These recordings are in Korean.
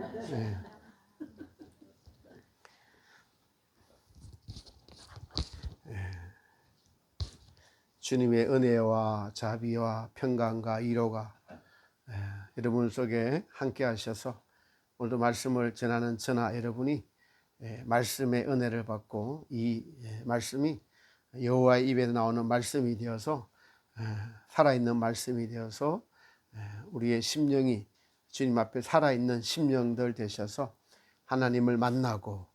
네. 주님의 은혜와 자비와 평강과 위로가 여러분 속에 함께 하셔서 오늘도 말씀을 전하는 저나 여러분이 말씀의 은혜를 받고 이 말씀이 여호와의 입에서 나오는 말씀이 되어서 살아있는 말씀이 되어서 우리의 심령이 주님 앞에 살아있는 심령들 되셔서 하나님을 만나고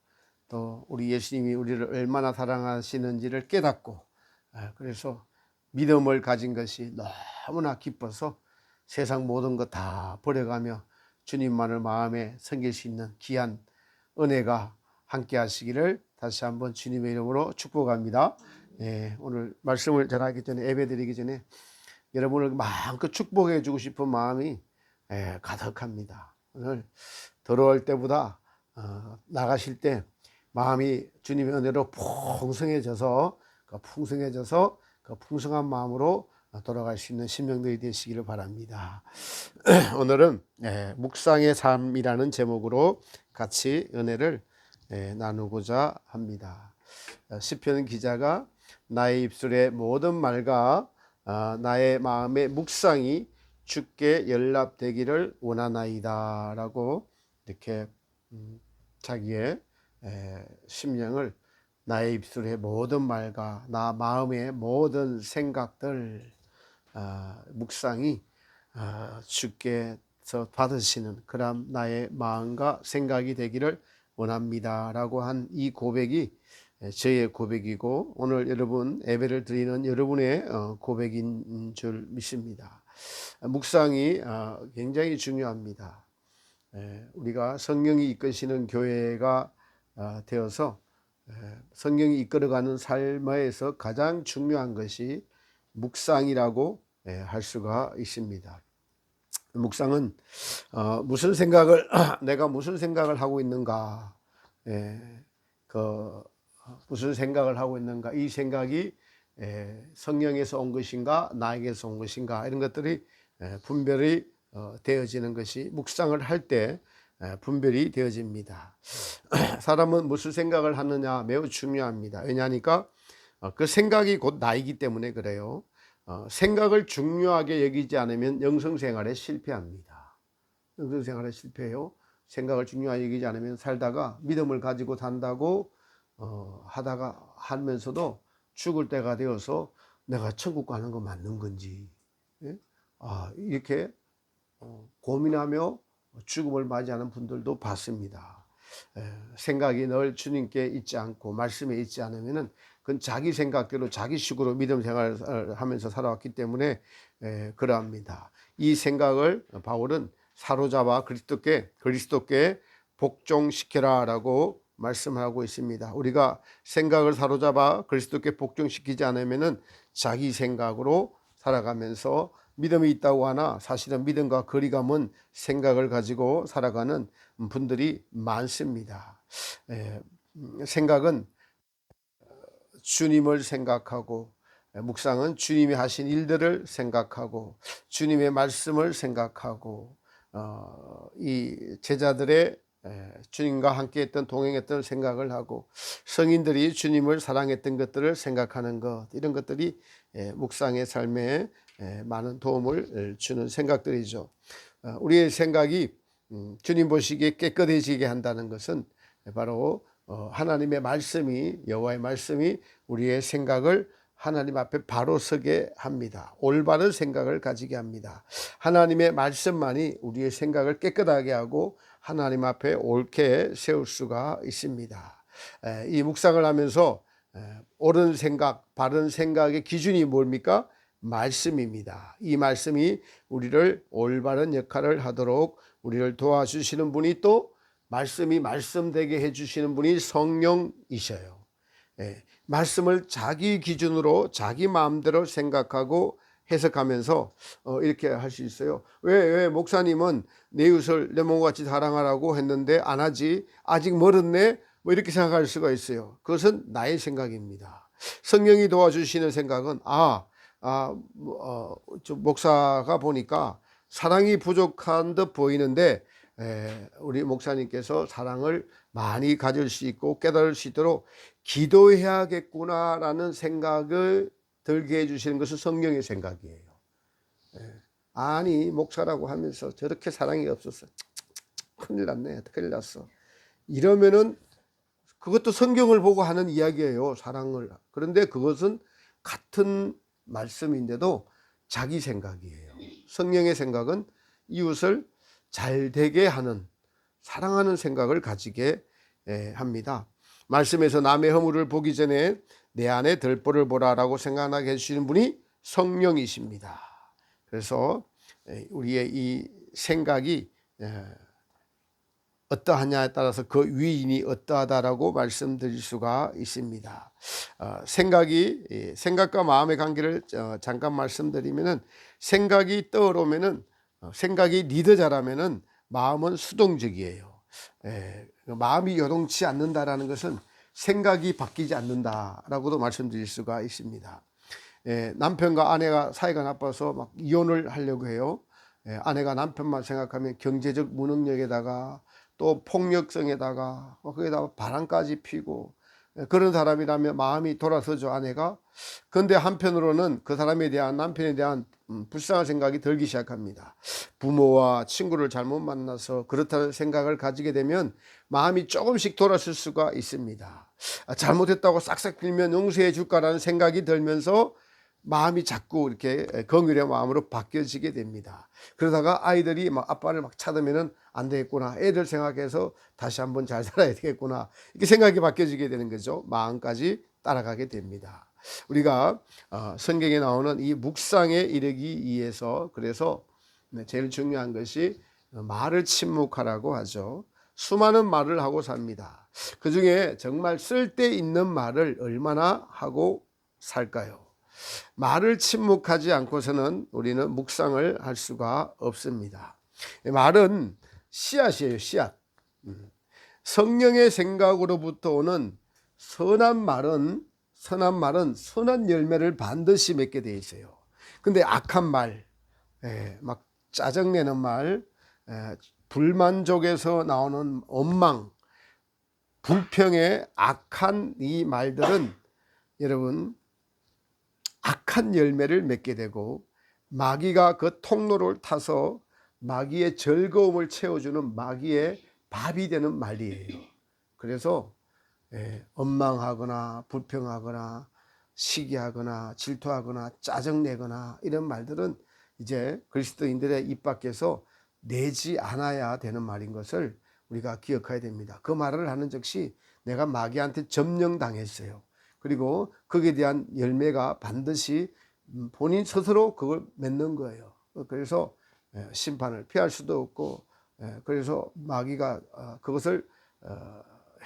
또 우리 예수님이 우리를 얼마나 사랑하시는지를 깨닫고 그래서 믿음을 가진 것이 너무나 기뻐서 세상 모든 것 다 버려가며 주님만을 마음에 섬길 수 있는 귀한 은혜가 함께 하시기를 다시 한번 주님의 이름으로 축복합니다. 오늘 말씀을 전하기 전에 예배드리기 전에 여러분을 마음껏 축복해 주고 싶은 마음이 가득합니다. 오늘 들어올 때보다 나가실 때 마음이 주님의 은혜로 풍성해져서 그 풍성한 마음으로 돌아갈 수 있는 심령들이 되시기를 바랍니다. 오늘은 묵상의 삶이라는 제목으로 같이 은혜를 나누고자 합니다. 시편 기자가 나의 입술의 모든 말과 나의 마음의 묵상이 주께 연락되기를 원하나이다 라고 이렇게 자기의 심령을 나의 입술의 모든 말과 나 마음의 모든 생각들 묵상이 주께서 받으시는 그런 나의 마음과 생각이 되기를 원합니다 라고 한 이 고백이 저의 고백이고 오늘 여러분 예배를 드리는 여러분의 고백인 줄 믿습니다. 묵상이 굉장히 중요합니다. 우리가 성령이 이끄시는 교회가 되어서 성령이 이끌어가는 삶에서 가장 중요한 것이 묵상이라고 할 수가 있습니다. 묵상은 내가 무슨 생각을 하고 있는가, 무슨 생각을 하고 있는가, 이 생각이 성령에서 온 것인가 나에게서 온 것인가 이런 것들이 분별이 되어지는 것이 묵상을 할 때 분별이 되어집니다. 사람은 무슨 생각을 하느냐 매우 중요합니다. 왜냐하니까 그 생각이 곧 나이기 때문에 그래요. 생각을 중요하게 여기지 않으면 영성생활에 실패합니다. 영성생활에 실패해요. 생각을 중요하게 여기지 않으면 살다가 믿음을 가지고 산다고 하면서도 죽을 때가 되어서 내가 천국 가는 거 맞는 건지 이렇게 고민하며 죽음을 맞이하는 분들도 봤습니다. 생각이 늘 주님께 있지 않고 말씀에 있지 않으면은 그건 자기 생각대로 자기 식으로 믿음 생활을 하면서 살아왔기 때문에 그러합니다. 이 생각을 바울은 사로잡아 그리스도께 복종시켜라라고 말씀하고 있습니다. 우리가 생각을 사로잡아 그리스도께 복종시키지 않으면은 자기 생각으로 살아가면서 믿음이 있다고 하나 사실은 믿음과 거리감은 생각을 가지고 살아가는 분들이 많습니다. 생각은 주님을 생각하고 묵상은 주님이 하신 일들을 생각하고 주님의 말씀을 생각하고 이 제자들의 주님과 함께했던 동행했던 생각을 하고 성인들이 주님을 사랑했던 것들을 생각하는 것 이런 것들이 묵상의 삶에 많은 도움을 주는 생각들이죠. 우리의 생각이 주님 보시기에 깨끗해지게 한다는 것은 바로 하나님의 말씀이 여호와의 말씀이 우리의 생각을 하나님 앞에 바로 서게 합니다. 올바른 생각을 가지게 합니다. 하나님의 말씀만이 우리의 생각을 깨끗하게 하고 하나님 앞에 옳게 세울 수가 있습니다. 이 묵상을 하면서 옳은 생각, 바른 생각의 기준이 뭡니까? 말씀입니다. 이 말씀이 우리를 올바른 역할을 하도록 우리를 도와주시는 분이 또 말씀이 말씀되게 해주시는 분이 성령이셔요. 말씀을 자기 기준으로 자기 마음대로 생각하고 해석하면서 이렇게 할 수 있어요. 왜 목사님은 내 이웃을 내 몸같이 사랑하라고 했는데 안 하지? 아직 멀었네? 뭐 이렇게 생각할 수가 있어요. 그것은 나의 생각입니다. 성령이 도와주시는 생각은 목사가 보니까 사랑이 부족한 듯 보이는데 우리 목사님께서 사랑을 많이 가질 수 있고 깨달을 수 있도록 기도해야겠구나라는 생각을 들게 해주시는 것은 성령의 생각이에요. 아니 목사라고 하면서 저렇게 사랑이 없었어. 큰일 났네. 큰일 났어. 이러면은 그것도 성경을 보고 하는 이야기예요. 사랑을. 그런데 그것은 같은 말씀인데도 자기 생각이에요. 성령의 생각은 이웃을 잘 되게 하는, 사랑하는 생각을 가지게 합니다. 말씀에서 남의 허물을 보기 전에 내 안에 들보를 보라라고 생각나게 해주시는 분이 성령이십니다. 그래서 우리의 이 생각이 어떠하냐에 따라서 그 위인이 어떠하다라고 말씀드릴 수가 있습니다. 생각과 마음의 관계를 잠깐 말씀드리면은, 생각이 떠오르면은, 생각이 리더자라면은 마음은 수동적이에요. 마음이 요동치 않는다라는 것은 생각이 바뀌지 않는다라고도 말씀드릴 수가 있습니다. 남편과 아내가 사이가 나빠서 막 이혼을 하려고 해요. 아내가 남편만 생각하면 경제적 무능력에다가 또 폭력성에다가 거기다가 바람까지 피고 그런 사람이라면 마음이 돌아서죠, 아내가. 그런데 한편으로는 그 사람에 대한, 남편에 대한 불쌍한 생각이 들기 시작합니다. 부모와 친구를 잘못 만나서 그렇다는 생각을 가지게 되면 마음이 조금씩 돌아설 수가 있습니다. 잘못했다고 싹싹 빌면 용서해 줄까라는 생각이 들면서 마음이 자꾸 이렇게 긍휼의 마음으로 바뀌어지게 됩니다. 그러다가 아이들이 막 아빠를 막 찾으면은 안 되겠구나, 애들 생각해서 다시 한번 잘 살아야 되겠구나, 이렇게 생각이 바뀌어지게 되는 거죠. 마음까지 따라가게 됩니다. 우리가 성경에 나오는 이 묵상에 이르기 위해서, 그래서 제일 중요한 것이 말을 침묵하라고 하죠. 수많은 말을 하고 삽니다. 그 중에 정말 쓸데있는 말을 얼마나 하고 살까요? 말을 침묵하지 않고서는 우리는 묵상을 할 수가 없습니다. 말은 씨앗이에요, 씨앗. 성령의 생각으로부터 오는 선한 말은 선한 열매를 반드시 맺게 되어 있어요. 근데 악한 말, 막 짜증내는 말, 불만족에서 나오는 원망, 불평의 악한 이 말들은 여러분 악한 열매를 맺게 되고, 마귀가 그 통로를 타서 마귀의 즐거움을 채워주는 마귀의 밥이 되는 말이에요. 그래서 원망하거나 불평하거나 시기하거나 질투하거나 짜증내거나 이런 말들은 이제 그리스도인들의 입 밖에서 내지 않아야 되는 말인 것을 우리가 기억해야 됩니다. 그 말을 하는 즉시 내가 마귀한테 점령당했어요. 그리고 거기에 대한 열매가 반드시 본인 스스로 그걸 맺는 거예요. 그래서 심판을 피할 수도 없고, 그래서 마귀가 그것을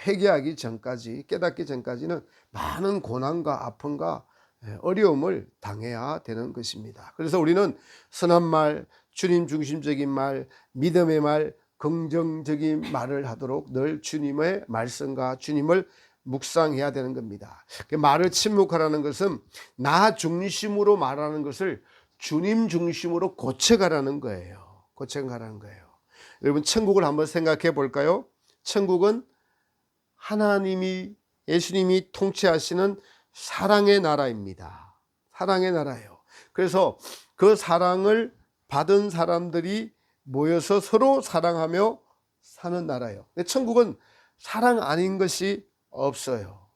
회개하기 전까지, 깨닫기 전까지는 많은 고난과 아픔과 어려움을 당해야 되는 것입니다. 그래서 우리는 선한 말, 주님 중심적인 말, 믿음의 말, 긍정적인 말을 하도록 늘 주님의 말씀과 주님을 묵상해야 되는 겁니다. 말을 침묵하라는 것은 나 중심으로 말하는 것을 주님 중심으로 고쳐가라는 거예요. 고쳐가라는 거예요. 여러분, 천국을 한번 생각해 볼까요? 천국은 하나님이, 예수님이 통치하시는 사랑의 나라입니다. 사랑의 나라예요. 그래서 그 사랑을 받은 사람들이 모여서 서로 사랑하며 사는 나라예요. 천국은 사랑 아닌 것이 없어요.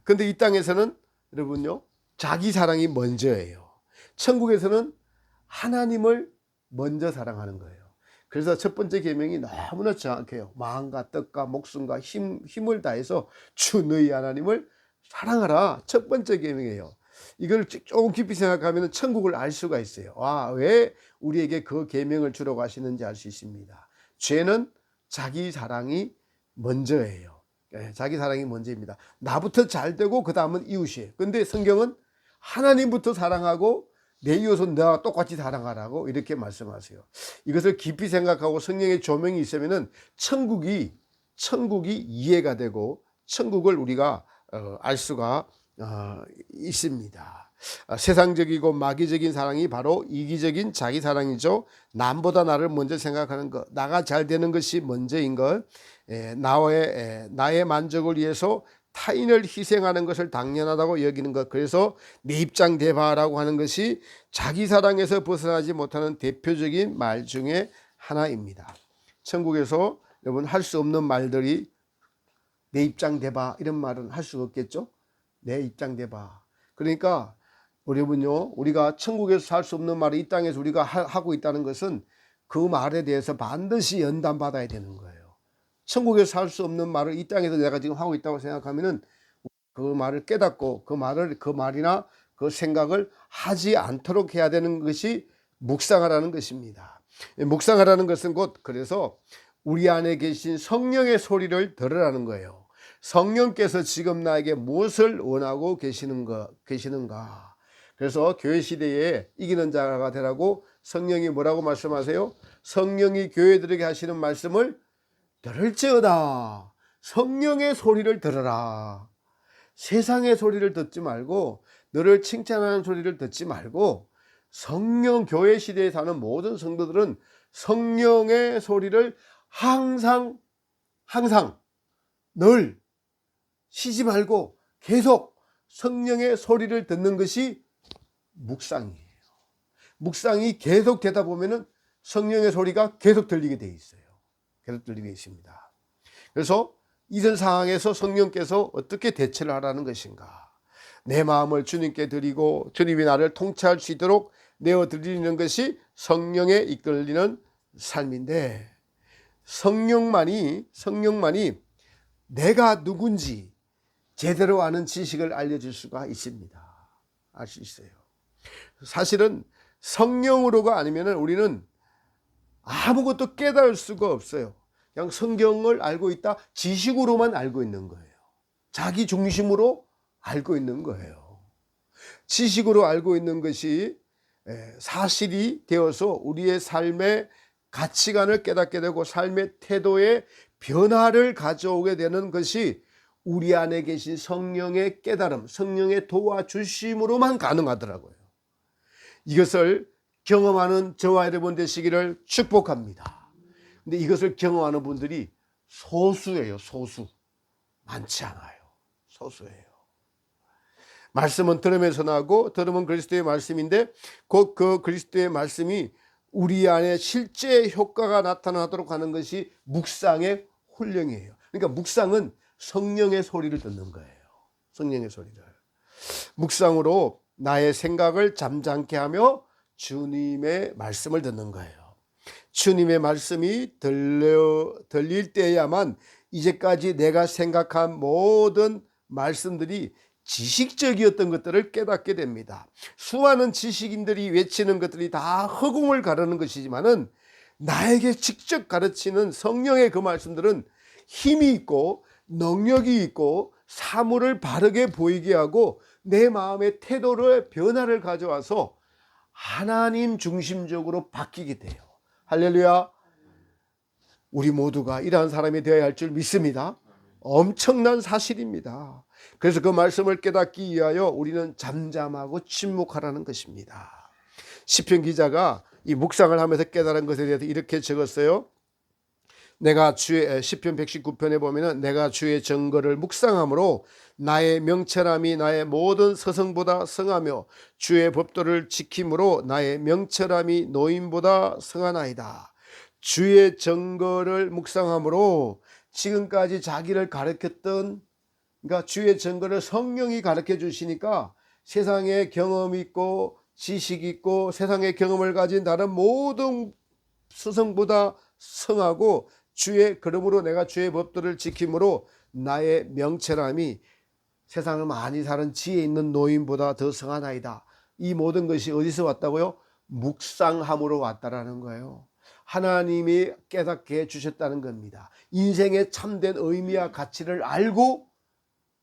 근데 이 땅에서는 여러분요, 자기 사랑이 먼저예요. 천국에서는 하나님을 먼저 사랑하는 거예요. 그래서 첫 번째 계명이 너무나 정확해요. 마음과 뜻과 목숨과 힘을 다해서 주 너희 하나님을 사랑하라. 첫 번째 계명이에요. 이걸 조금 깊이 생각하면 천국을 알 수가 있어요. 왜 우리에게 그 계명을 주라고 하시는지 알 수 있습니다. 죄는 자기 사랑이 먼저예요. 자기 사랑이 먼저입니다. 나부터 잘 되고 그 다음은 이웃이에요. 근데 성경은 하나님부터 사랑하고 내 이웃은 너와 똑같이 사랑하라고 이렇게 말씀하세요. 이것을 깊이 생각하고 성령의 조명이 있으면은 천국이 이해가 되고 천국을 우리가 알 수가 있습니다. 세상적이고 마귀적인 사랑이 바로 이기적인 자기 사랑이죠. 남보다 나를 먼저 생각하는 것, 나가 잘 되는 것이 먼저인 것, 나의 만족을 위해서 타인을 희생하는 것을 당연하다고 여기는 것. 그래서 내 입장 대바라고 하는 것이 자기 사랑에서 벗어나지 못하는 대표적인 말 중에 하나입니다. 천국에서 여러분 할 수 없는 말들이 내 입장 대바 이런 말은 할 수 없겠죠. 내 입장 대바. 그러니까 여러분요, 우리가 천국에서 할 수 없는 말을 이 땅에서 우리가 하고 있다는 것은 그 말에 대해서 반드시 연단받아야 되는 거예요. 천국에서 할 수 없는 말을 이 땅에서 내가 지금 하고 있다고 생각하면은 그 말을 깨닫고 그 말이나 그 생각을 하지 않도록 해야 되는 것이 묵상하라는 것입니다. 묵상하라는 것은 곧 그래서 우리 안에 계신 성령의 소리를 들으라는 거예요. 성령께서 지금 나에게 무엇을 원하고 계시는가. 그래서 교회 시대에 이기는 자가 되라고 성령이 뭐라고 말씀하세요? 성령이 교회들에게 하시는 말씀을 들을지어다. 성령의 소리를 들어라. 세상의 소리를 듣지 말고, 너를 칭찬하는 소리를 듣지 말고, 교회 시대에 사는 모든 성도들은 성령의 소리를 항상 늘 쉬지 말고 계속 성령의 소리를 듣는 것이 묵상이에요. 묵상이 계속 되다 보면은 성령의 소리가 계속 들리게 돼 있어요. 계속 들리게 있습니다. 그래서 이런 상황에서 성령께서 어떻게 대처를 하라는 것인가. 내 마음을 주님께 드리고 주님이 나를 통치할 수 있도록 내어드리는 것이 성령에 이끌리는 삶인데, 성령만이 내가 누군지 제대로 아는 지식을 알려줄 수가 있습니다. 알 수 있어요. 사실은 성령으로가 아니면 우리는 아무것도 깨달을 수가 없어요. 그냥 성경을 알고 있다, 지식으로만 알고 있는 거예요. 자기 중심으로 알고 있는 거예요. 지식으로 알고 있는 것이 사실이 되어서 우리의 삶의 가치관을 깨닫게 되고 삶의 태도에 변화를 가져오게 되는 것이 우리 안에 계신 성령의 깨달음, 성령의 도와주심으로만 가능하더라고요. 이것을 경험하는 저와 여러분 되시기를 축복합니다. 근데 이것을 경험하는 분들이 소수예요. 소수. 많지 않아요. 소수예요. 말씀은 들으면서 나고, 들으면 그리스도의 말씀인데 곧 그 그리스도의 말씀이 우리 안에 실제 효과가 나타나도록 하는 것이 묵상의 훈련이에요. 그러니까 묵상은 성령의 소리를 듣는 거예요. 성령의 소리를. 묵상으로 나의 생각을 잠잠케 하며 주님의 말씀을 듣는 거예요. 주님의 말씀이 들릴 때야만 이제까지 내가 생각한 모든 말씀들이 지식적이었던 것들을 깨닫게 됩니다. 수많은 지식인들이 외치는 것들이 다 허공을 가르는 것이지만은 나에게 직접 가르치는 성령의 그 말씀들은 힘이 있고 능력이 있고 사물을 바르게 보이게 하고 내 마음의 태도의 변화를 가져와서 하나님 중심적으로 바뀌게 돼요. 할렐루야. 우리 모두가 이러한 사람이 되어야 할 줄 믿습니다. 엄청난 사실입니다. 그래서 그 말씀을 깨닫기 위하여 우리는 잠잠하고 침묵하라는 것입니다. 시편 기자가 이 묵상을 하면서 깨달은 것에 대해서 이렇게 적었어요. 시편 119편에 보면은 내가 주의 증거를 묵상함으로 나의 명철함이 나의 모든 서성보다 성하며 주의 법도를 지킴으로 나의 명철함이 노인보다 성하나이다. 주의 증거를 묵상함으로 지금까지 자기를 가르쳤던, 그러니까 주의 증거를 성령이 가르쳐 주시니까 세상에 경험 있고 지식 있고 세상의 경험을 가진 다른 모든 스승보다 성하고 그러므로 내가 주의 법도를 지킴으로 나의 명철함이 세상을 많이 사는 지혜 있는 노인보다 더 성하나이다. 이 모든 것이 어디서 왔다고요? 묵상함으로 왔다라는 거예요. 하나님이 깨닫게 해주셨다는 겁니다. 인생의 참된 의미와 가치를 알고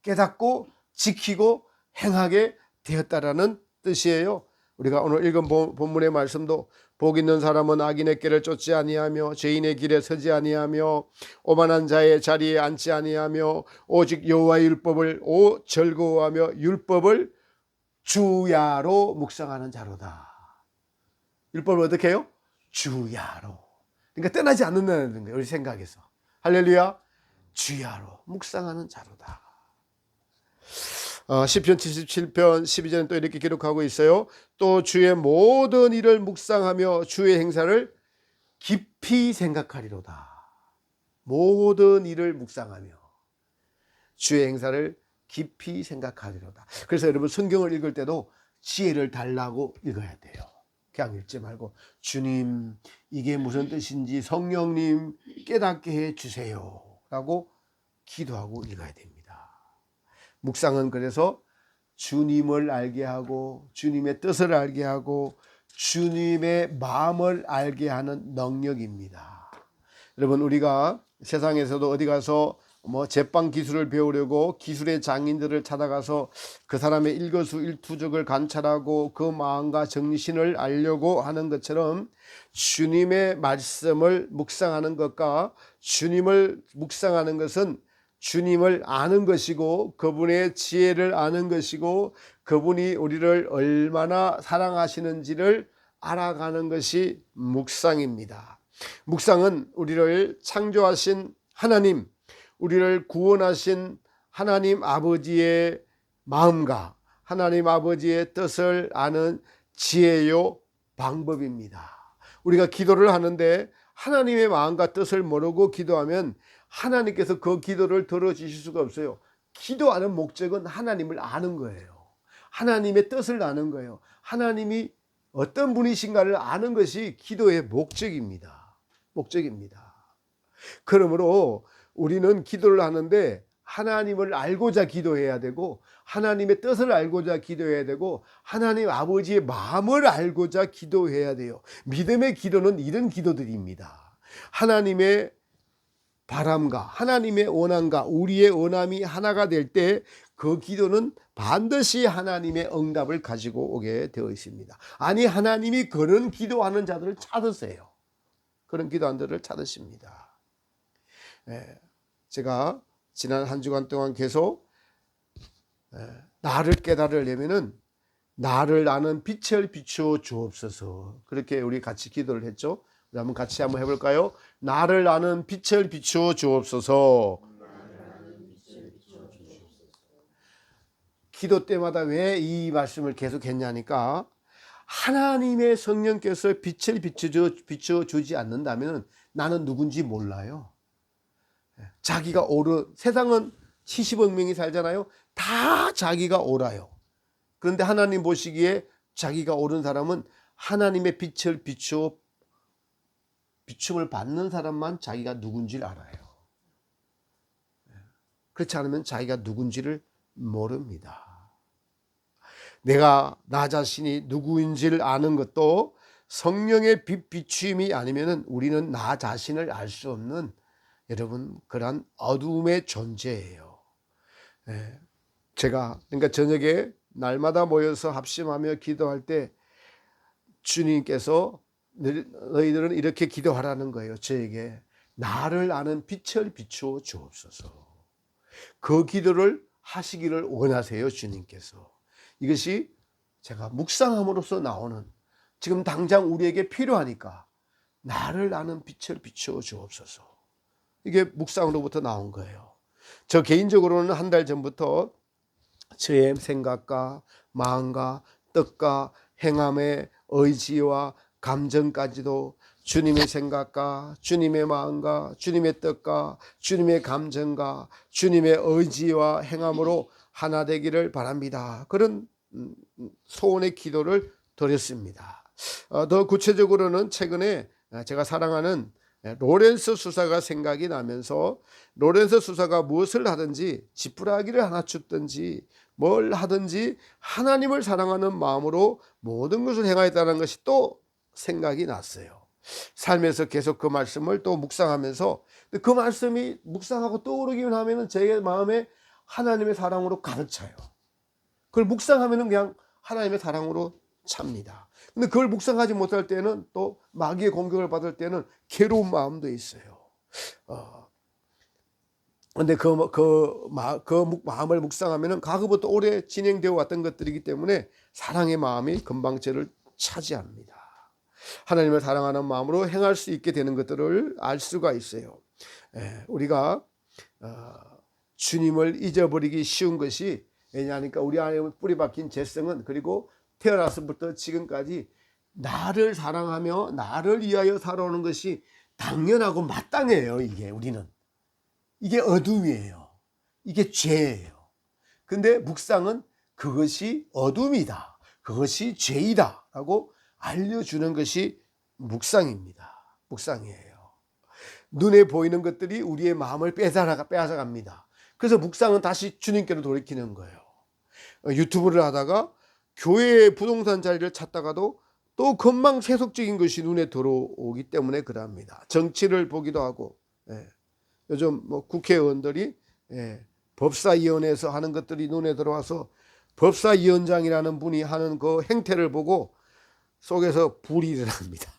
깨닫고 지키고 행하게 되었다라는 뜻이에요. 우리가 오늘 읽은 본문의 말씀도 복 있는 사람은 악인의 길을 쫓지 아니하며 죄인의 길에 서지 아니하며 오만한 자의 자리에 앉지 아니하며 오직 여호와의 율법을 즐거워하며 율법을 주야로 묵상하는 자로다. 율법을 어떻게 해요? 주야로. 그러니까 떠나지 않는다는 거예요. 우리 생각에서. 할렐루야. 주야로 묵상하는 자로다. 시편 77편 12절은 또 이렇게 기록하고 있어요. 또 주의 모든 일을 묵상하며 주의 행사를 깊이 생각하리로다. 모든 일을 묵상하며 주의 행사를 깊이 생각하리로다. 그래서 여러분 성경을 읽을 때도 지혜를 달라고 읽어야 돼요. 그냥 읽지 말고 주님 이게 무슨 뜻인지 성령님 깨닫게 해 주세요 라고 기도하고 읽어야 됩니다. 묵상은 그래서 주님을 알게 하고 주님의 뜻을 알게 하고 주님의 마음을 알게 하는 능력입니다. 여러분 우리가 세상에서도 어디 가서 제빵 기술을 배우려고 기술의 장인들을 찾아가서 그 사람의 일거수일투족을 관찰하고 그 마음과 정신을 알려고 하는 것처럼 주님의 말씀을 묵상하는 것과 주님을 묵상하는 것은 주님을 아는 것이고 그분의 지혜를 아는 것이고 그분이 우리를 얼마나 사랑하시는지를 알아가는 것이 묵상입니다. 묵상은 우리를 창조하신 하나님, 우리를 구원하신 하나님 아버지의 마음과 하나님 아버지의 뜻을 아는 지혜요 방법입니다. 우리가 기도를 하는데 하나님의 마음과 뜻을 모르고 기도하면 하나님께서 그 기도를 들어주실 수가 없어요. 기도하는 목적은 하나님을 아는 거예요. 하나님의 뜻을 아는 거예요. 하나님이 어떤 분이신가를 아는 것이 기도의 목적입니다. 그러므로 우리는 기도를 하는데 하나님을 알고자 기도해야 되고 하나님의 뜻을 알고자 기도해야 되고 하나님 아버지의 마음을 알고자 기도해야 돼요. 믿음의 기도는 이런 기도들입니다. 하나님의 바람과 하나님의 원함과 우리의 원함이 하나가 될 때 그 기도는 반드시 하나님의 응답을 가지고 오게 되어 있습니다. 아니 하나님이 그런 기도하는 자들을 찾으세요. 그런 기도하는 자들을 찾으십니다. 제가 지난 한 주간 동안 계속 나를 깨달으려면은 나를 아는 빛을 비추어 주옵소서 그렇게 우리 같이 기도를 했죠. 한번 같이 한번 해볼까요? 나를 아는 빛을 비추어 주옵소서. 기도 때마다 왜 이 말씀을 계속 했냐니까 하나님의 성령께서 빛을 비추어 주지 않는다면 나는 누군지 몰라요. 자기가 세상은 70억 명이 살잖아요. 다 자기가 옳아요. 그런데 하나님 보시기에 자기가 옳은 사람은 하나님의 빛을 비춤을 받는 사람만 자기가 누군지를 알아요. 그렇지 않으면 자기가 누군지를 모릅니다. 내가 나 자신이 누구인지를 아는 것도 성령의 빛 비추임이 아니면 우리는 나 자신을 알 수 없는 여러분 그러한 어두움의 존재예요. 제가 그러니까 저녁에 날마다 모여서 합심하며 기도할 때 주님께서 너희들은 이렇게 기도하라는 거예요. 저에게 나를 아는 빛을 비추어 주옵소서. 그 기도를 하시기를 원하세요. 주님께서. 이것이 제가 묵상함으로써 나오는 지금 당장 우리에게 필요하니까 나를 아는 빛을 비추어 주옵소서. 이게 묵상으로부터 나온 거예요. 저 개인적으로는 한 달 전부터 저의 생각과 마음과 뜻과 행함의 의지와 감정까지도 주님의 생각과 주님의 마음과 주님의 뜻과 주님의 감정과 주님의 의지와 행함으로 하나 되기를 바랍니다. 그런 소원의 기도를 드렸습니다. 더 구체적으로는 최근에 제가 사랑하는 로렌스 수사가 생각이 나면서 로렌스 수사가 무엇을 하든지 지푸라기를 하나 줍든지 뭘 하든지 하나님을 사랑하는 마음으로 모든 것을 행하였다는 것이 또 생각이 났어요. 삶에서 계속 그 말씀을 또 묵상하면서 그 말씀이 묵상하고 떠오르기만 하면 제 마음에 하나님의 사랑으로 가득 차요. 그걸 묵상하면 그냥 하나님의 사랑으로 찹니다. 근데 그걸 묵상하지 못할 때는 또 마귀의 공격을 받을 때는 괴로운 마음도 있어요. 근데 마음을 묵상하면은 과거부터 오래 진행되어 왔던 것들이기 때문에 사랑의 마음이 건방죄를 차지합니다. 하나님을 사랑하는 마음으로 행할 수 있게 되는 것들을 알 수가 있어요. 우리가 주님을 잊어버리기 쉬운 것이 왜냐하니까 우리 안에 뿌리 박힌 죄성은 그리고 태어나서부터 지금까지 나를 사랑하며 나를 위하여 살아오는 것이 당연하고 마땅해요. 이게 어둠이에요. 이게 죄예요. 근데 묵상은 그것이 어둠이다, 그것이 죄이다 라고 알려주는 것이 묵상이에요. 눈에 보이는 것들이 우리의 마음을 빼앗아갑니다. 그래서 묵상은 다시 주님께로 돌이키는 거예요. 유튜브를 하다가 교회의 부동산 자리를 찾다가도 또 건망세속적인 것이 눈에 들어오기 때문에 그럽니다. 정치를 보기도 하고, 요즘 뭐 국회의원들이 법사위원회에서 하는 것들이 눈에 들어와서 법사위원장이라는 분이 하는 그 행태를 보고 속에서 불이 일어납니다.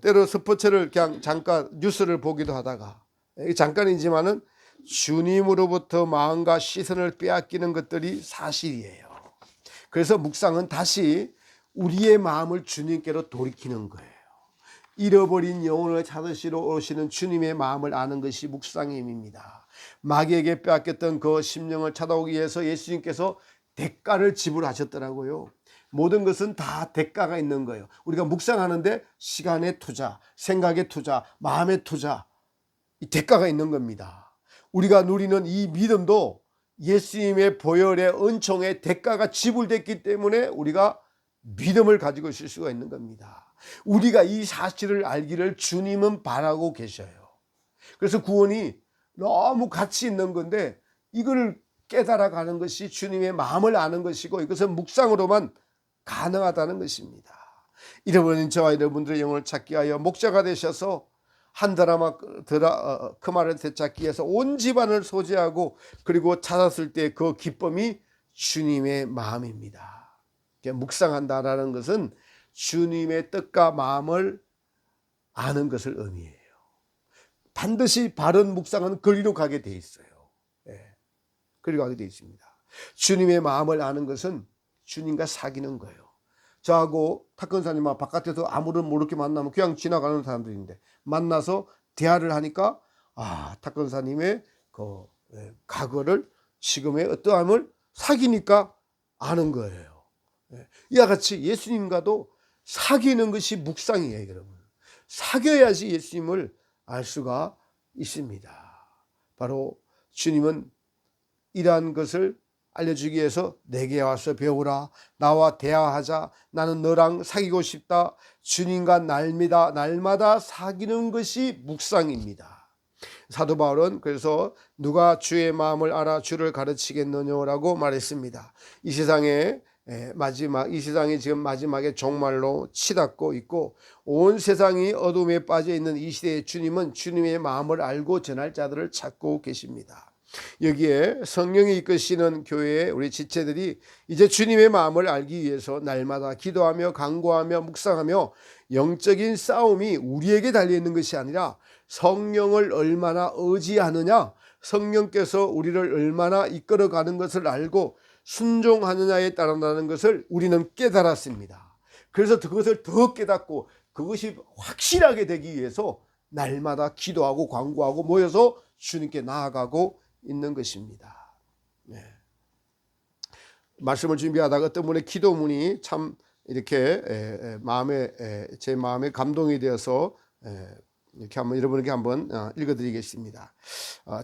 때로 스포츠를 그냥 잠깐 뉴스를 보기도 하다가 잠깐이지만은 주님으로부터 마음과 시선을 빼앗기는 것들이 사실이에요. 그래서 묵상은 다시 우리의 마음을 주님께로 돌이키는 거예요. 잃어버린 영혼을 찾으시러 오시는 주님의 마음을 아는 것이 묵상임입니다. 마귀에게 빼앗겼던 그 심령을 찾아오기 위해서 예수님께서 대가를 지불하셨더라고요. 모든 것은 다 대가가 있는 거예요. 우리가 묵상하는데 시간의 투자, 생각의 투자, 마음의 투자, 이 대가가 있는 겁니다. 우리가 누리는 이 믿음도 예수님의 보혈의 은총의 대가가 지불됐기 때문에 우리가 믿음을 가지고 있을 수가 있는 겁니다. 우리가 이 사실을 알기를 주님은 바라고 계셔요. 그래서 구원이 너무 가치 있는 건데 이걸 깨달아가는 것이 주님의 마음을 아는 것이고 이것은 묵상으로만 가능하다는 것입니다. 잃어버린 저와 여러분들의 영혼을 찾기 위하여 목자가 되셔서 한 드라마 크마를 되찾기 위해서 온 집안을 소재하고 그리고 찾았을 때 그 기쁨이 주님의 마음입니다. 묵상한다라는 것은 주님의 뜻과 마음을 아는 것을 의미해요. 반드시 바른 묵상은 그리로 가게 돼 있어요. 그리로 가게 돼 있습니다. 주님의 마음을 아는 것은 주님과 사귀는 거예요. 저하고 탁근사님하고 바깥에서 아무런 모르게 만나면 그냥 지나가는 사람들인데 만나서 대화를 하니까 탁근사님의 그 과거를 지금의 어떠함을 사귀니까 아는 거예요. 이와 같이 예수님과도 사귀는 것이 묵상이에요, 여러분. 사귀어야지 예수님을 알 수가 있습니다. 바로 주님은 이러한 것을 알려주기 위해서 내게 와서 배우라, 나와 대화하자, 나는 너랑 사귀고 싶다, 주님과 날마다 사귀는 것이 묵상입니다. 사도 바울은 그래서 누가 주의 마음을 알아 주를 가르치겠느냐라고 말했습니다. 이 세상에 이 세상이 지금 마지막에 종말로 치닫고 있고 온 세상이 어둠에 빠져 있는 이 시대의 주님은 주님의 마음을 알고 전할 자들을 찾고 계십니다. 여기에 성령이 이끄시는 교회의 우리 지체들이 이제 주님의 마음을 알기 위해서 날마다 기도하며 간구하며 묵상하며 영적인 싸움이 우리에게 달려있는 것이 아니라 성령을 얼마나 의지하느냐, 성령께서 우리를 얼마나 이끌어가는 것을 알고 순종하느냐에 따른다는 것을 우리는 깨달았습니다. 그래서 그것을 더 깨닫고 그것이 확실하게 되기 위해서 날마다 기도하고 간구하고 모여서 주님께 나아가고 있는 것입니다. 말씀을 준비하다가 어떤 분의 기도문이 참 이렇게 제 마음에 감동이 되어서 이렇게 한번 여러분에게 한번 읽어드리겠습니다.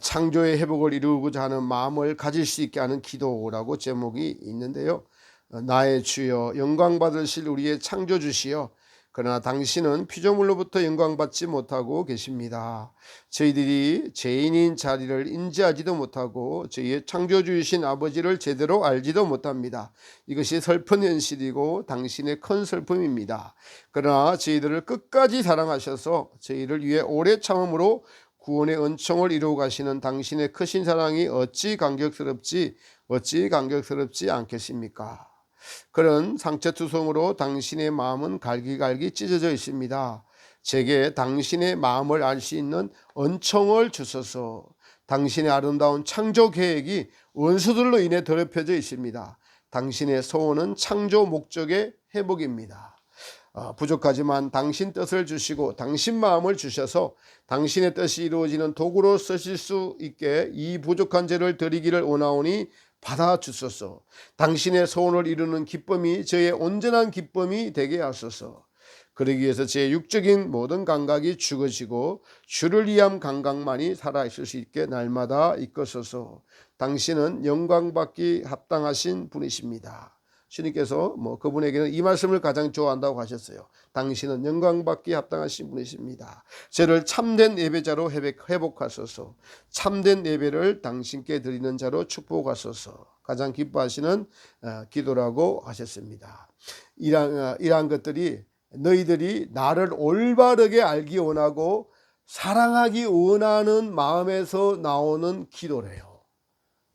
창조의 회복을 이루고자 하는 마음을 가질 수 있게 하는 기도라고 제목이 있는데요. 나의 주여 영광 받으실 우리의 창조주시여, 그러나 당신은 피조물로부터 영광받지 못하고 계십니다. 저희들이 죄인인 자리를 인지하지도 못하고 저희의 창조주이신 아버지를 제대로 알지도 못합니다. 이것이 슬픈 현실이고 당신의 큰 슬픔입니다. 그러나 저희들을 끝까지 사랑하셔서 저희를 위해 오래 참음으로 구원의 은총을 이루어 가시는 당신의 크신 사랑이 어찌 감격스럽지 않겠습니까? 그런 상처투성으로 당신의 마음은 갈기갈기 찢어져 있습니다. 제게 당신의 마음을 알 수 있는 은총을 주소서. 당신의 아름다운 창조 계획이 원수들로 인해 더럽혀져 있습니다. 당신의 소원은 창조 목적의 회복입니다. 부족하지만 당신 뜻을 주시고 당신 마음을 주셔서 당신의 뜻이 이루어지는 도구로 쓰실 수 있게 이 부족한 죄를 드리기를 원하오니 받아주소서. 당신의 소원을 이루는 기쁨이 저의 온전한 기쁨이 되게 하소서. 그러기 위해서 제 육적인 모든 감각이 죽어지고 주를 위한 감각만이 살아있을 수 있게 날마다 이끄소서. 당신은 영광받기 합당하신 분이십니다. 주님께서 그분에게는 이 말씀을 가장 좋아한다고 하셨어요. 당신은 영광받기 합당하신 분이십니다. 저를 참된 예배자로 회복하소서. 참된 예배를 당신께 드리는 자로 축복하소서. 가장 기뻐하시는 기도라고 하셨습니다. 이러한 것들이 너희들이 나를 올바르게 알기 원하고 사랑하기 원하는 마음에서 나오는 기도래요.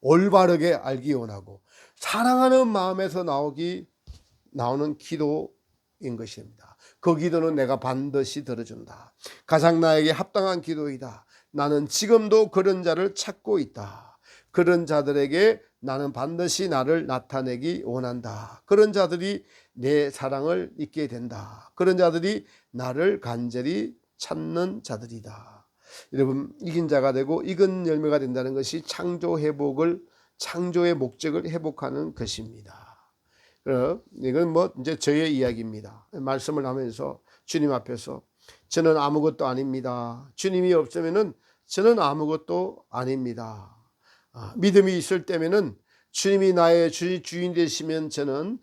올바르게 알기 원하고 사랑하는 마음에서 나오는 기도인 것입니다. 그 기도는 내가 반드시 들어준다. 가장 나에게 합당한 기도이다. 나는 지금도 그런 자를 찾고 있다. 그런 자들에게 나는 반드시 나를 나타내기 원한다. 그런 자들이 내 사랑을 잊게 된다. 그런 자들이 나를 간절히 찾는 자들이다. 여러분, 이긴 자가 되고 익은 열매가 된다는 것이 창조의 목적을 회복하는 것입니다. 이건 이제 저의 이야기입니다. 말씀을 하면서 주님 앞에서 저는 아무것도 아닙니다. 주님이 없으면은 저는 아무것도 아닙니다. 믿음이 있을 때면은 주님이 나의 주인 되시면 저는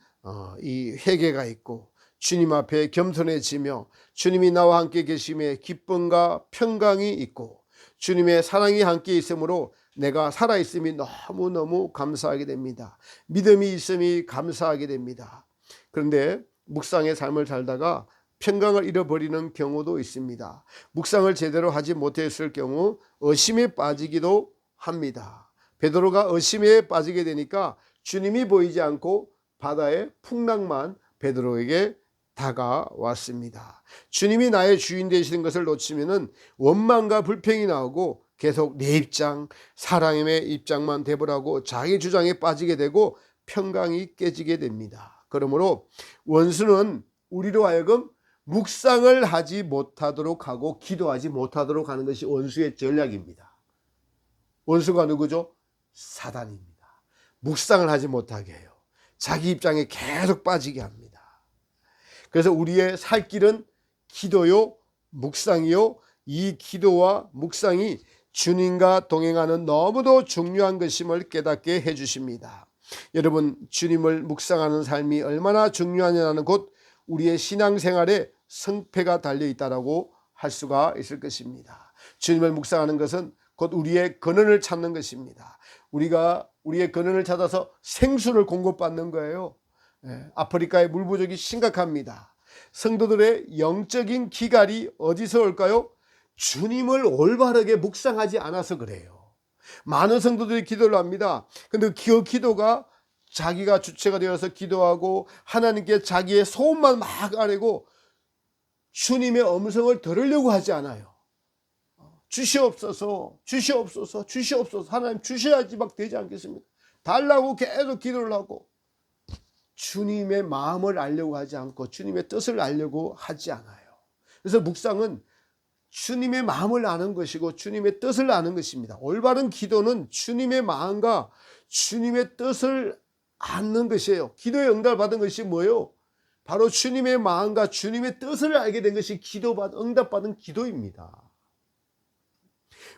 이 회개가 있고 주님 앞에 겸손해지며 주님이 나와 함께 계심에 기쁨과 평강이 있고 주님의 사랑이 함께 있으므로 내가 살아있음이 너무너무 감사하게 됩니다. 믿음이 있음이 감사하게 됩니다. 그런데 묵상의 삶을 살다가 평강을 잃어버리는 경우도 있습니다. 묵상을 제대로 하지 못했을 경우 의심에 빠지기도 합니다. 베드로가 의심에 빠지게 되니까 주님이 보이지 않고 바다의 풍랑만 베드로에게 다가왔습니다. 주님이 나의 주인 되시는 것을 놓치면은 원망과 불평이 나오고 계속 내 입장, 사랑의 입장만 대보라고 자기 주장에 빠지게 되고 평강이 깨지게 됩니다. 그러므로 원수는 우리로 하여금 묵상을 하지 못하도록 하고 기도하지 못하도록 하는 것이 원수의 전략입니다. 원수가 누구죠? 사단입니다. 묵상을 하지 못하게 해요. 자기 입장에 계속 빠지게 합니다. 그래서 우리의 살 길은 기도요, 묵상이요. 이 기도와 묵상이 주님과 동행하는 너무도 중요한 것임을 깨닫게 해주십니다. 여러분, 주님을 묵상하는 삶이 얼마나 중요하냐는 곧 우리의 신앙생활에 성패가 달려있다라고 할 수가 있을 것입니다. 주님을 묵상하는 것은 곧 우리의 근원을 찾는 것입니다. 우리가 우리의 근원을 찾아서 생수를 공급받는 거예요. 아프리카의 물 부족이 심각합니다. 성도들의 영적인 기갈이 어디서 올까요? 주님을 올바르게 묵상하지 않아서 그래요. 많은 성도들이 기도를 합니다. 근데 그 기도가 자기가 주체가 되어서 기도하고 하나님께 자기의 소원만 막 아뢰고 주님의 음성을 들으려고 하지 않아요. 주시옵소서, 주시옵소서, 주시옵소서. 하나님 주셔야지 막 되지 않겠습니까? 달라고 계속 기도를 하고 주님의 마음을 알려고 하지 않고 주님의 뜻을 알려고 하지 않아요. 그래서 묵상은 주님의 마음을 아는 것이고 주님의 뜻을 아는 것입니다. 올바른 기도는 주님의 마음과 주님의 뜻을 아는 것이에요. 기도의 응답을 받은 것이 뭐예요? 바로 주님의 마음과 주님의 뜻을 알게 된 것이 응답받은 기도입니다.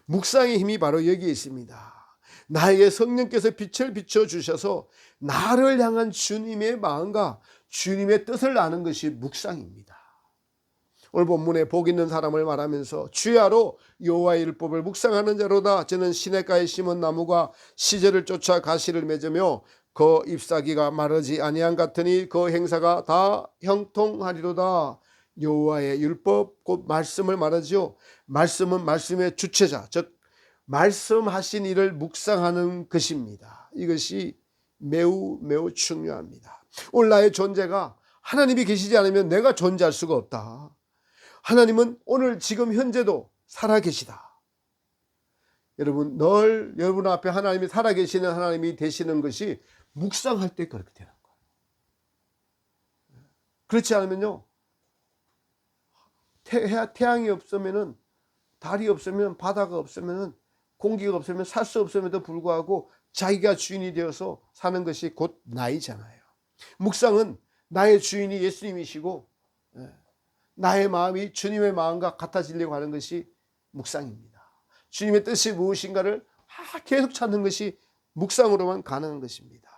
묵상의 힘이 바로 여기에 있습니다. 나에게 성령께서 빛을 비춰주셔서 나를 향한 주님의 마음과 주님의 뜻을 아는 것이 묵상입니다. 오늘 본문에 복 있는 사람을 말하면서 주야로 여호와의 율법을 묵상하는 자로다. 저는 시냇가에 심은 나무가 시절을 쫓아 가시를 맺으며 그 잎사귀가 마르지 아니한 같으니 그 행사가 다 형통하리로다. 여호와의 율법 곧 말씀을 말하지요. 말씀은 말씀의 주체자, 즉 말씀하신 일을 묵상하는 것입니다. 이것이 매우 중요합니다. 오늘 나의 존재가 하나님이 계시지 않으면 내가 존재할 수가 없다. 하나님은 오늘 지금 현재도 살아계시다. 여러분, 늘 여러분 앞에 하나님이 살아계시는 하나님이 되시는 것이 묵상할 때 그렇게 되는 거예요. 그렇지 않으면요, 태양이 없으면은, 달이 없으면, 바다가 없으면, 공기가 없으면 살 수 없음에도 불구하고 자기가 주인이 되어서 사는 것이 곧 나이잖아요. 묵상은 나의 주인이 예수님이시고 나의 마음이 주님의 마음과 같아지려고 하는 것이 묵상입니다. 주님의 뜻이 무엇인가를 계속 찾는 것이 묵상으로만 가능한 것입니다.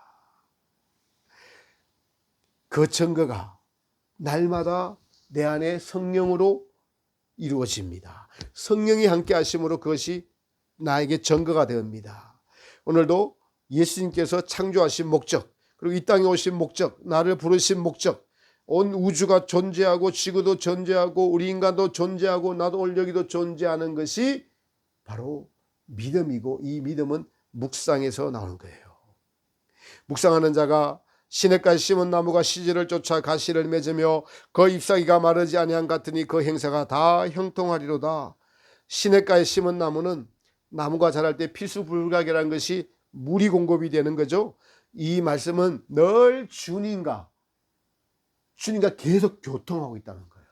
그 증거가 날마다 내 안에 성령으로 이루어집니다. 성령이 함께 하심으로 그것이 나에게 증거가 됩니다. 오늘도 예수님께서 창조하신 목적, 그리고 이 땅에 오신 목적, 나를 부르신 목적, 온 우주가 존재하고 지구도 존재하고 우리 인간도 존재하고 나도 오늘 여기도 존재하는 것이 바로 믿음이고, 이 믿음은 묵상에서 나오는 거예요. 묵상하는 자가 시냇가에 심은 나무가 시절을 쫓아 가시를 맺으며 그 잎사귀가 마르지 아니한 같으니 그 행사가 다 형통하리로다. 시냇가에 심은 나무는 나무가 자랄 때 필수불가결한 것이 물이 공급이 되는 거죠. 이 말씀은 늘 주님과 계속 교통하고 있다는 거예요.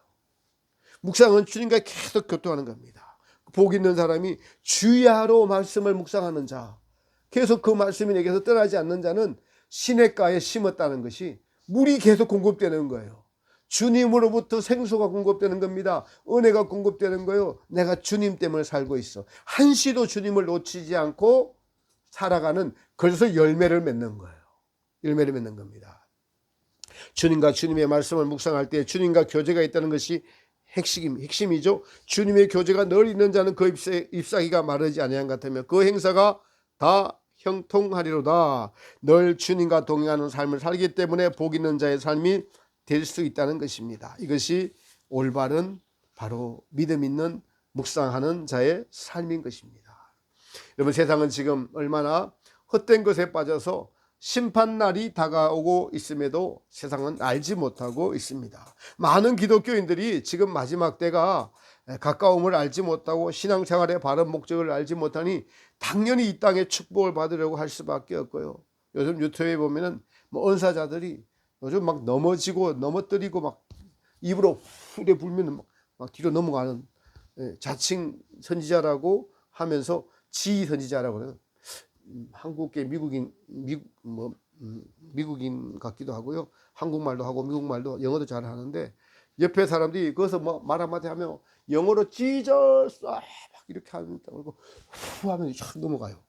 묵상은 주님과 계속 교통하는 겁니다. 복 있는 사람이 주야로 말씀을 묵상하는 자, 계속 그 말씀이 내게서 떠나지 않는 자는 시냇가에 심었다는 것이 물이 계속 공급되는 거예요. 주님으로부터 생수가 공급되는 겁니다. 은혜가 공급되는 거예요. 내가 주님 때문에 살고 있어. 한시도 주님을 놓치지 않고 살아가는, 그래서 열매를 맺는 거예요. 열매를 맺는 겁니다. 주님과 주님의 말씀을 묵상할 때 주님과 교제가 있다는 것이 핵심이죠. 주님의 교제가 늘 있는 자는 그 잎사귀가 마르지 아니한 같으며 그 행사가 다 형통하리로다. 늘 주님과 동행하는 삶을 살기 때문에 복 있는 자의 삶이 될 수 있다는 것입니다. 이것이 올바른 바로 믿음 있는 묵상하는 자의 삶인 것입니다. 여러분, 세상은 지금 얼마나 헛된 것에 빠져서 심판날이 다가오고 있음에도 세상은 알지 못하고 있습니다. 많은 기독교인들이 지금 마지막 때가 가까움을 알지 못하고 신앙생활의 바른 목적을 알지 못하니 당연히 이 땅에 축복을 받으려고 할 수밖에 없고요. 요즘 유튜브에 보면은 은사자들이 요즘 막 넘어지고 넘어뜨리고 막 입으로 후려 불면 막 뒤로 넘어가는 자칭 선지자라고 하면서 지휘 선지자라고 그래요. 한국계 미국인 같기도 하고요. 한국말도 하고 미국말도 영어도 잘 하는데 옆에 사람들이 거기서 뭐 말 한마디 하면 영어로 지저스 막 이렇게 하고 후 하면 쫙 넘어가요.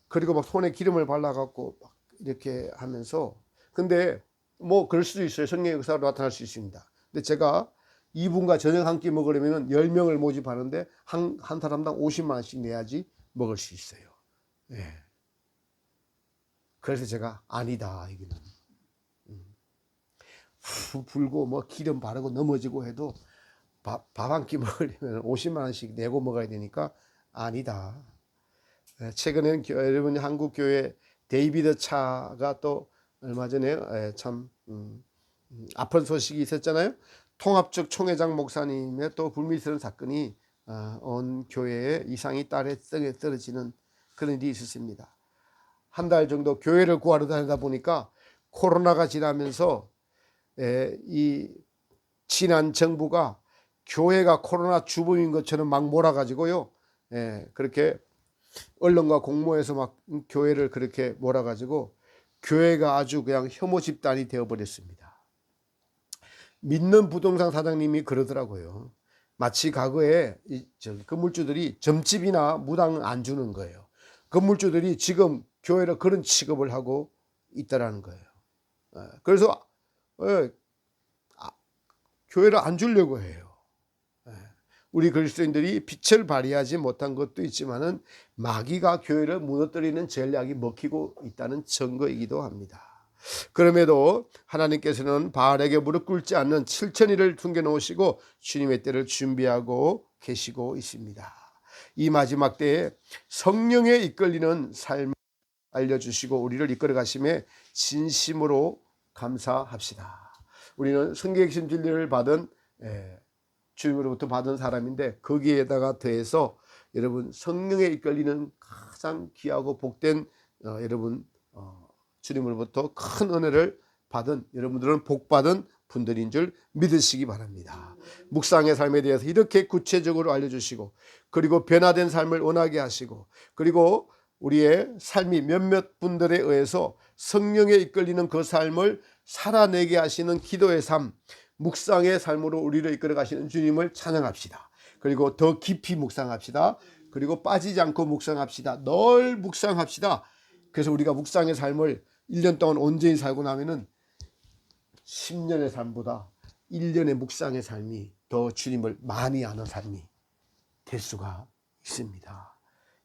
그리고 막 손에 기름을 발라갖고 막 이렇게 하면서, 근데 뭐 그럴 수도 있어요. 성령의 역사로 나타날 수 있습니다. 근데 제가 이분과 저녁 한 끼 먹으려면 10명을 모집하는데 한 사람당 50만 원씩 내야지 먹을 수 있어요. 예. 그래서 제가 아니다, 이거는. 후 불고 뭐 기름 바르고 넘어지고 해도 밥 한 끼 먹으려면 50만 원씩 내고 먹어야 되니까 아니다. 최근에는 여러분 한국 교회 데이비드 차가 또 얼마 전에 참 아픈 소식이 있었잖아요. 통합적 총회장 목사님의 또 불미스러운 사건이 온 교회에 이상이 딸에 떨어지는 그런 일이 있었습니다. 한 달 정도 교회를 구하러 다니다 보니까 코로나가 지나면서 이 지난 정부가 교회가 코로나 주범인 것처럼 막 몰아가지고요. 그렇게 언론과 공모해서 막 교회를 그렇게 몰아가지고 교회가 아주 그냥 혐오 집단이 되어버렸습니다. 믿는 부동산 사장님이 그러더라고요. 마치 과거에 건물주들이 점집이나 무당 안 주는 거예요. 건물주들이 지금 교회를 그런 취급을 하고 있다라는 거예요. 그래서 교회를 안 주려고 해요. 우리 그리스도인들이 빛을 발휘하지 못한 것도 있지만은 마귀가 교회를 무너뜨리는 전략이 먹히고 있다는 증거이기도 합니다. 그럼에도 하나님께서는 바알에게 무릎 꿇지 않는 7,000일을 숨겨놓으시고 주님의 때를 준비하고 계시고 있습니다. 이 마지막 때에 성령에 이끌리는 삶을 알려주시고 우리를 이끌어 가심에 진심으로 감사합시다. 우리는 성경의 핵심 진리를 받은 주님으로부터 받은 사람인데 거기에다가 더해서 여러분 성령에 이끌리는 가장 귀하고 복된 여러분 주님으로부터 큰 은혜를 받은 여러분들은 복받은 분들인 줄 믿으시기 바랍니다. 묵상의 삶에 대해서 이렇게 구체적으로 알려주시고 그리고 변화된 삶을 원하게 하시고 그리고 우리의 삶이 몇몇 분들에 의해서 성령에 이끌리는 그 삶을 살아내게 하시는 기도의 삶, 묵상의 삶으로 우리를 이끌어 가시는 주님을 찬양합시다. 그리고 더 깊이 묵상합시다. 그리고 빠지지 않고 묵상합시다. 늘 묵상합시다. 그래서 우리가 묵상의 삶을 1년 동안 온전히 살고 나면은 10년의 삶보다 1년의 묵상의 삶이 더 주님을 많이 아는 삶이 될 수가 있습니다.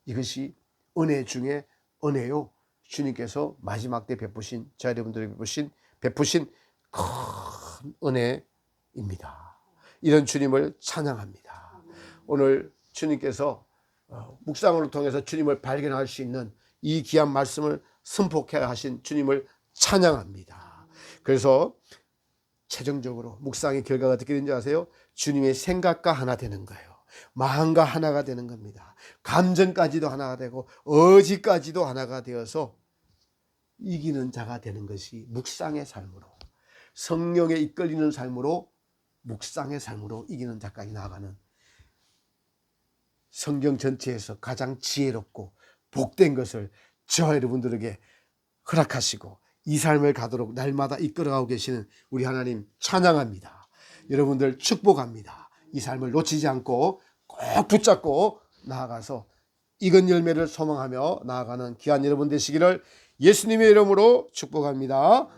이것이 은혜 중에 은혜요. 주님께서 마지막 때 베푸신 저 여러분들에게 베푸신 큰 은혜입니다. 이런 주님을 찬양합니다. 오늘 주님께서 묵상을 통해서 주님을 발견할 수 있는 이 귀한 말씀을 선포케 하신 주님을 찬양합니다. 그래서 최종적으로 묵상의 결과가 어떻게 되는지 아세요? 주님의 생각과 하나 되는 거예요. 마음과 하나가 되는 겁니다. 감정까지도 하나가 되고 의지까지도 하나가 되어서 이기는 자가 되는 것이 묵상의 삶으로 성령에 이끌리는 삶으로 묵상의 삶으로 이기는 자까지 나아가는 성경 전체에서 가장 지혜롭고 복된 것을 저 여러분들에게 허락하시고 이 삶을 가도록 날마다 이끌어가고 계시는 우리 하나님 찬양합니다. 여러분들 축복합니다. 이 삶을 놓치지 않고 꼭 붙잡고 나아가서 익은 열매를 소망하며 나아가는 귀한 여러분 되시기를 예수님의 이름으로 축복합니다.